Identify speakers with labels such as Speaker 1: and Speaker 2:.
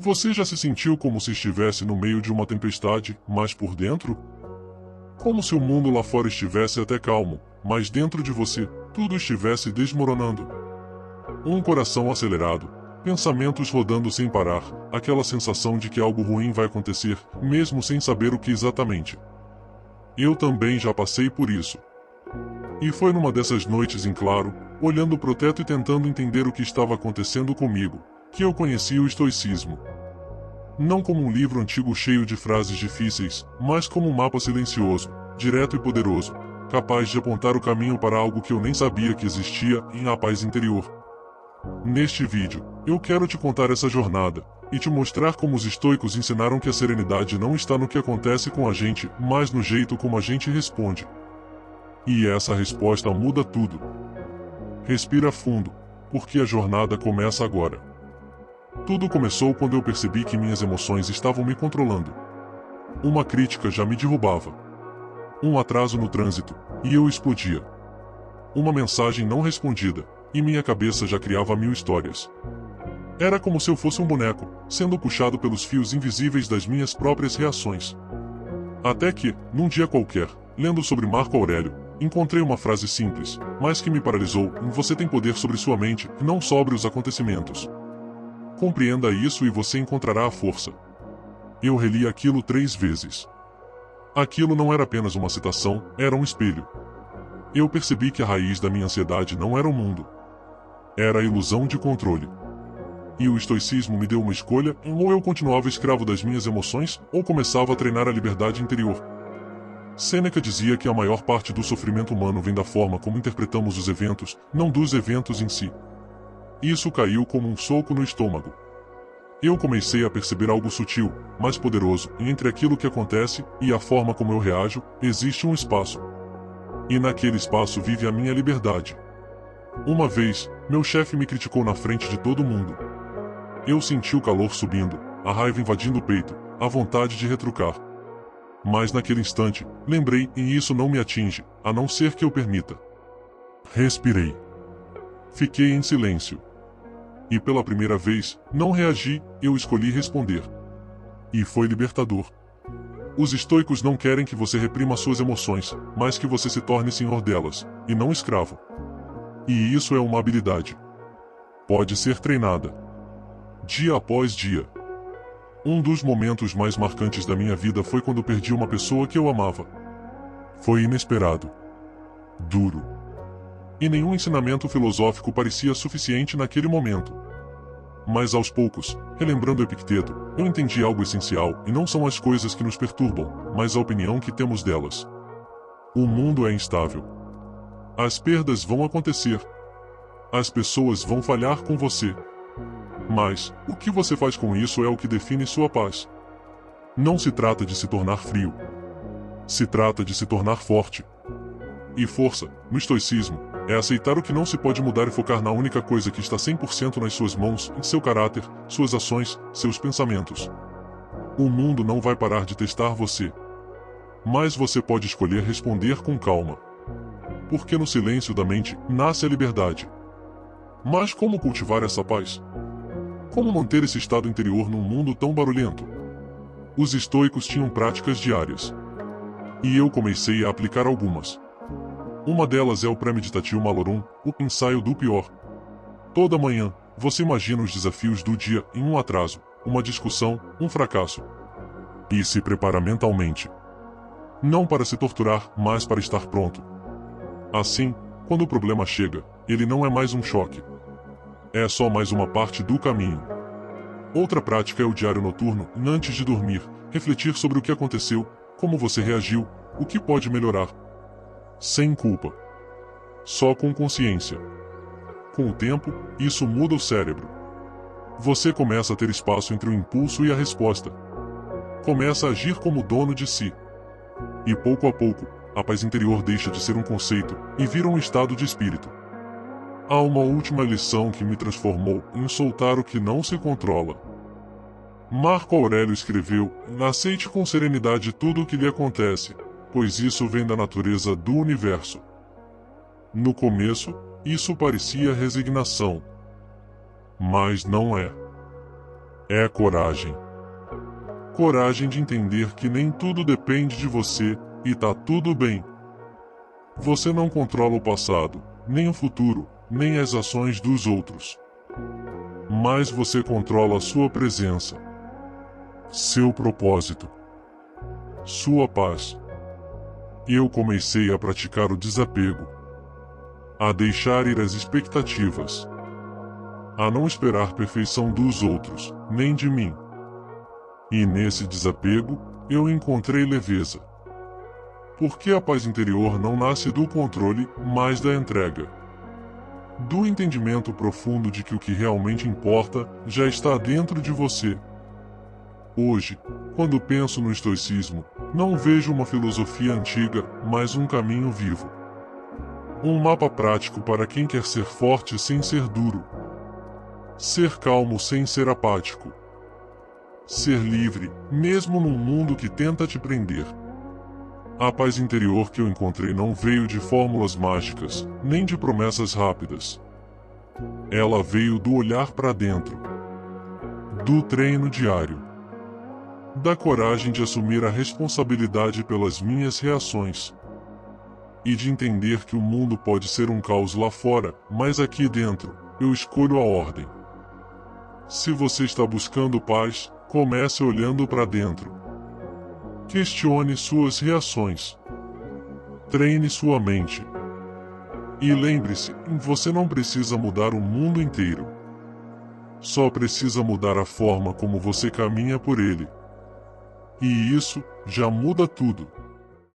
Speaker 1: Você já se sentiu como se estivesse no meio de uma tempestade, mas por dentro? Como se o mundo lá fora estivesse até calmo, mas dentro de você, tudo estivesse desmoronando. Um coração acelerado, pensamentos rodando sem parar, aquela sensação de que algo ruim vai acontecer, mesmo sem saber o que exatamente. Eu também já passei por isso. E foi numa dessas noites em claro, olhando pro teto e tentando entender o que estava acontecendo comigo, que eu conheci o estoicismo. Não como um livro antigo cheio de frases difíceis, mas como um mapa silencioso, direto e poderoso, capaz de apontar o caminho para algo que eu nem sabia que existia em a paz interior. Neste vídeo, eu quero te contar essa jornada, e te mostrar como os estoicos ensinaram que a serenidade não está no que acontece com a gente, mas no jeito como a gente responde. E essa resposta muda tudo. Respira fundo, porque a jornada começa agora. Tudo começou quando eu percebi que minhas emoções estavam me controlando. Uma crítica já me derrubava. Um atraso no trânsito, e eu explodia. Uma mensagem não respondida, e minha cabeça já criava 1000 histórias. Era como se eu fosse um boneco, sendo puxado pelos fios invisíveis das minhas próprias reações. Até que, num dia qualquer, lendo sobre Marco Aurélio, encontrei uma frase simples, mas que me paralisou: você tem poder sobre sua mente, e não sobre os acontecimentos. Compreenda isso e você encontrará a força. Eu reli aquilo 3 vezes. Aquilo não era apenas uma citação, era um espelho. Eu percebi que a raiz da minha ansiedade não era o mundo. Era a ilusão de controle. E o estoicismo me deu uma escolha: ou eu continuava escravo das minhas emoções, ou começava a treinar a liberdade interior. Sêneca dizia que a maior parte do sofrimento humano vem da forma como interpretamos os eventos, não dos eventos em si. Isso caiu como um soco no estômago. Eu comecei a perceber algo sutil, mas poderoso, e entre aquilo que acontece e a forma como eu reajo, existe um espaço. E naquele espaço vive a minha liberdade. Uma vez, meu chefe me criticou na frente de todo mundo. Eu senti o calor subindo, a raiva invadindo o peito, a vontade de retrucar. Mas naquele instante, lembrei: e isso não me atinge, a não ser que eu permita. Respirei. Fiquei em silêncio. E pela primeira vez, não reagi, eu escolhi responder. E foi libertador. Os estoicos não querem que você reprima suas emoções, mas que você se torne senhor delas, e não escravo. E isso é uma habilidade. Pode ser treinada. Dia após dia. Um dos momentos mais marcantes da minha vida foi quando perdi uma pessoa que eu amava. Foi inesperado. Duro. E nenhum ensinamento filosófico parecia suficiente naquele momento. Mas aos poucos, relembrando Epicteto, eu entendi algo essencial: e não são as coisas que nos perturbam, mas a opinião que temos delas. O mundo é instável. As perdas vão acontecer. As pessoas vão falhar com você. Mas, o que você faz com isso é o que define sua paz. Não se trata de se tornar frio. Se trata de se tornar forte. E força, no estoicismo, é aceitar o que não se pode mudar e focar na única coisa que está 100% nas suas mãos, em seu caráter, suas ações, seus pensamentos. O mundo não vai parar de testar você. Mas você pode escolher responder com calma. Porque no silêncio da mente, nasce a liberdade. Mas como cultivar essa paz? Como manter esse estado interior num mundo tão barulhento? Os estoicos tinham práticas diárias. E eu comecei a aplicar algumas. Uma delas é o premeditativo malorum, o ensaio do pior. Toda manhã, você imagina os desafios do dia em um atraso, uma discussão, um fracasso. E se prepara mentalmente. Não para se torturar, mas para estar pronto. Assim, quando o problema chega, ele não é mais um choque. É só mais uma parte do caminho. Outra prática é o diário noturno, antes de dormir, refletir sobre o que aconteceu, como você reagiu, o que pode melhorar. Sem culpa. Só com consciência. Com o tempo, isso muda o cérebro. Você começa a ter espaço entre o impulso e a resposta. Começa a agir como dono de si. E pouco a pouco, a paz interior deixa de ser um conceito e vira um estado de espírito. Há uma última lição que me transformou em soltar o que não se controla. Marco Aurélio escreveu: aceite com serenidade tudo o que lhe acontece, pois isso vem da natureza do universo. No começo, isso parecia resignação. Mas não é. É coragem. Coragem de entender que nem tudo depende de você, e tá tudo bem. Você não controla o passado, nem o futuro, nem as ações dos outros. Mas você controla a sua presença, seu propósito, sua paz. Eu comecei a praticar o desapego, a deixar ir as expectativas, a não esperar perfeição dos outros, nem de mim. E nesse desapego, eu encontrei leveza. Porque a paz interior não nasce do controle, mas da entrega. Do entendimento profundo de que o que realmente importa já está dentro de você. Hoje, quando penso no estoicismo, não vejo uma filosofia antiga, mas um caminho vivo. Um mapa prático para quem quer ser forte sem ser duro. Ser calmo sem ser apático. Ser livre, mesmo num mundo que tenta te prender. A paz interior que eu encontrei não veio de fórmulas mágicas, nem de promessas rápidas. Ela veio do olhar para dentro, do treino diário, da coragem de assumir a responsabilidade pelas minhas reações e de entender que o mundo pode ser um caos lá fora, mas aqui dentro, eu escolho a ordem. Se você está buscando paz, comece olhando para dentro. Questione suas reações. Treine sua mente. E lembre-se, você não precisa mudar o mundo inteiro. Só precisa mudar a forma como você caminha por ele. E isso já muda tudo.